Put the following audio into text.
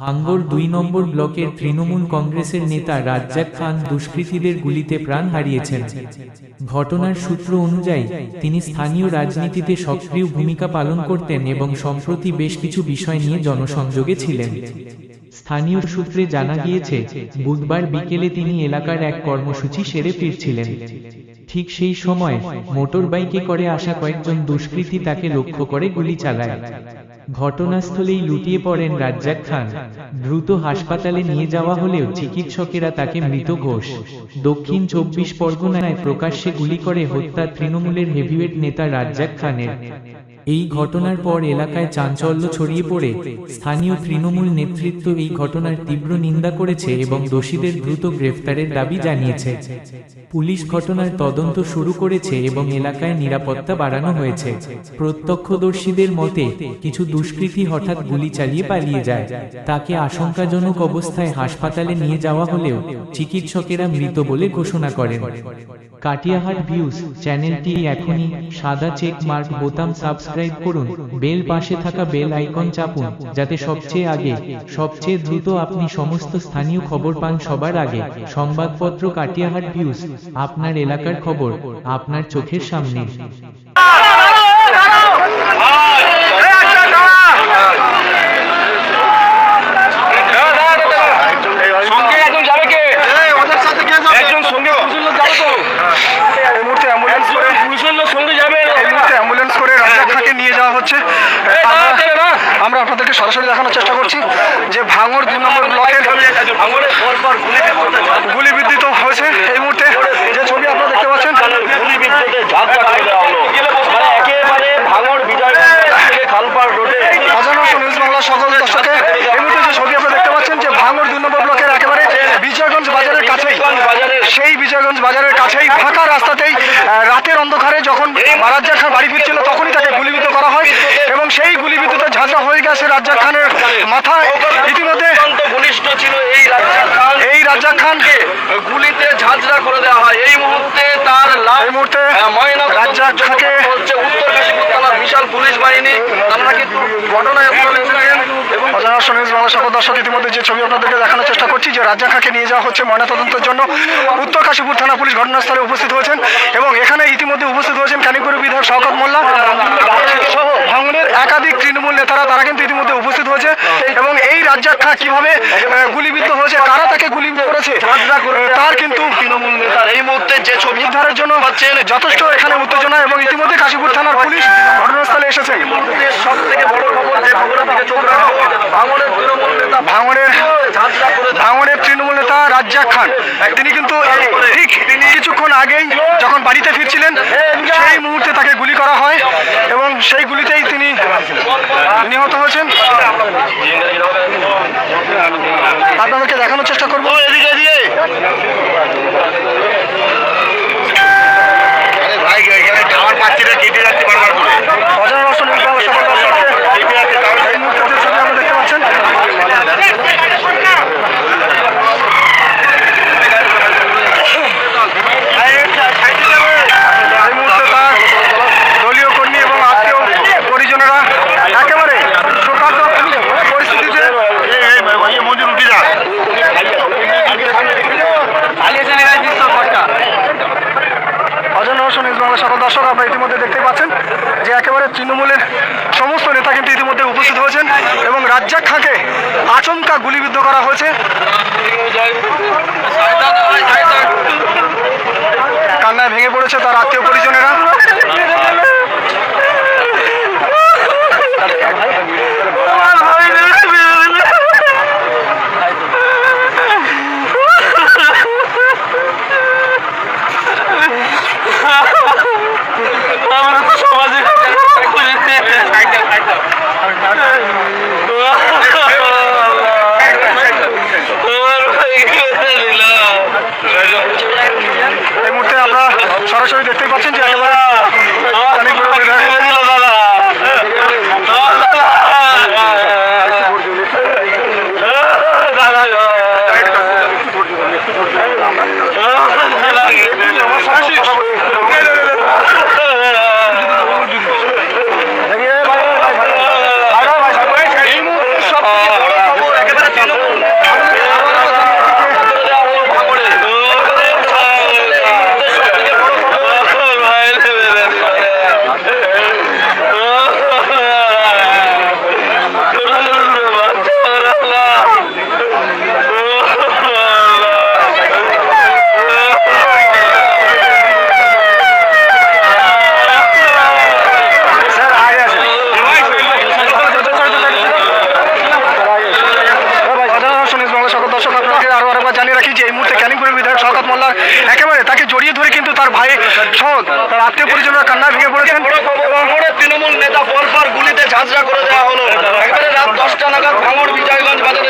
ভাঙ্গর ২ নম্বর ব্লকের তৃণমূল কংগ্রেসের নেতা রাজ্জাক খান দুষ্কৃতীদের গুলিতে প্রাণ হারিয়েছেন। ঘটনার সূত্র অনুযায়ী তিনি স্থানীয় রাজনীতিতে সক্রিয় ভূমিকা পালন করতেন এবং সম্প্রতি বেশ কিছু বিষয় নিয়ে জনসংযোগে ছিলেন। স্থানীয় সূত্রে জানা গিয়েছে, বুধবার বিকেলে তিনি এলাকার এক কর্মসূচি সেরে ফিরছিলেন। ঠিক সেই সময় মোটরবাইকে করে আসা কয়েকজন দুষ্কৃতী তাকে লক্ষ্য করে গুলি চালায়। ঘটনাস্থলেই লুটিয়ে পড়েন রাজ্জাক খান। দ্রুত হাসপাতালে নিয়ে যাওয়া হলেও চিকিৎসকেরা তাকে মৃত ঘোষণা। দক্ষিণ ২৪ পরগনায় প্রকাশ্যে গুলি করে হত্যা তৃণমূলের হেভিওয়েট নেতা রাজ্জাক খানের। এই ঘটনার পর এলাকায় চাঞ্চল্য ছড়িয়ে পড়ে স্থানীয় তৃণমূল নেতৃত্ব এই ঘটনার তীব্র নিন্দা করেছে এবং দোষীদের দ্রুত গ্রেফতারের দাবি জানিয়েছে। পুলিশ ঘটনার তদন্ত শুরু করেছে এবং এলাকায় নিরাপত্তা বাড়ানো হয়েছে। প্রত্যক্ষদর্শীদের মতে, কিছু দুষ্কৃতী হঠাৎ গুলি চালিয়ে পালিয়ে যায়। তাকে আশঙ্কাজনক অবস্থায় হাসপাতালে নিয়ে যাওয়া হলেও চিকিৎসকেরা মৃত বলে ঘোষণা করেন। কাটিয়াহাট ভিউজ চ্যানেলটি এখনই সাদা চেক মার্ক বোতাম সাবস্ক্রাইব করুন, বেল পাশে থাকা বেল আইকন চাপুন, যাতে সবচেয়ে আগে সবচেয়ে দ্রুত আপনি সমস্ত স্থানীয় খবর পান সবার আগে। সংবাদপত্র কাটিয়াহাট ভিউজ, আপনার এলাকার খবর আপনার চোখের সামনে। আমরা আপনাদেরকে সরাসরি দেখানোর চেষ্টা করছি যে ভাঙড় ২ নম্বর ব্লকের গুলিবিদ্ধ হয়েছে। এই মুহূর্তে যে ছবি আপনারা দেখতে পাচ্ছেন, নিউজ বাংলা সকল দর্শকে এই মুহূর্তে যে ছবি আপনারা দেখতে পাচ্ছেন যে ভাঙড় ২ নম্বর ব্লকের একেবারে বিজয়গঞ্জ বাজারের কাছেই, সেই বিজয়গঞ্জ বাজারের কাছেই ফাঁকা রাস্তাতেই রাতের অন্ধকারে যখন রাজ্জাক খান বাড়ি ফিরছিল তখনই তাকে গুলিবিদ্ধ করা হয় এবং সেই গুলিবিদ্ধতে ঝাঁঝরা হয়ে গেছে রাজ্জাক খানের মাথায়। ইতিমধ্যে ঘনিষ্ঠ ছিল এই রাজ্জাক খানকে গুলিতে ঝাঁঝরা করে দেওয়া হয়। এই মুহূর্তে তার রাজ্জাক খানকে উত্তর কাশীপুর থানার বিশাল পুলিশ বাহিনী তারা কিন্তু ঘটনায় সকল দর্শক ইতিমধ্যে যে ছবি আপনাদেরকে দেখানোর চেষ্টা করছি যে রাজ্জাক খানকে নিয়ে যাওয়া হচ্ছে ময়নাতদন্তের জন্য। উত্তর কাশীপুর থানা পুলিশ ঘটনাস্থলে উপস্থিত হয়েছেন এবং এখানে ইতিমধ্যে উপস্থিত হয়েছেন কানিপুর বিধায়ক শওকত মোল্লা সহ ভাঙড়ের একাধিক তৃণমূল নেতারা, তারা কিন্তু ইতিমধ্যে উপস্থিত হয়েছে এবং এই রাজ্জাক খান কিভাবে গুলিবিদ্ধ হয়েছে, কারা তাকে গুলি করেছে তার কিন্তু তৃণমূল নেতার এই মুহূর্তে যে ছবি উদ্ধারের জন্য যথেষ্ট এখানে উত্তেজনা এবং ইতিমধ্যে কাশীপুর থানার পুলিশ ঘটনাস্থলে এসেছে। সব থেকে বড় খবর যে ভাঙড়ের তৃণমূল নেতা রাজ্জাক খান, তিনি কিন্তু ঠিক কিছুক্ষণ আগেই যখন বাড়িতে ফিরছিলেন সেই মুহূর্তে তাকে গুলি করা হয় এবং সেই গুলিতেই তিনি নিহত হয়েছেন। আপনাদেরকে দেখানোর চেষ্টা করবো সকল দর্শক। আপনারা ইতিমধ্যে দেখতে পাচ্ছেন যে একেবারে তৃণমূলের সমস্ত নেতা কিন্তু ইতিমধ্যে উপস্থিত হয়েছেন এবং রাজ্জাক খানকে আচমকা গুলিবিদ্ধ করা হয়েছে। কান্নায় ভেঙে পড়েছে তার আত্মীয় পরিজনেরা। এই মুহূর্তে আমরা সরাসরি দেখতে পাচ্ছেন যে একেবারে তাকে জড়িয়ে ধরে কিন্তু তার ভাই সহ তার আত্মীয় পরিজনরা কান্নায় ভেঙে পড়েছেন। ভাঙড়ের তৃণমূল নেতা পরপর গুলিতে ঝাঁঝরা করে দেওয়া হলো। একেবারে রাত 10টা নাগাদ ভাঙড় বিজয়গঞ্জ বাজার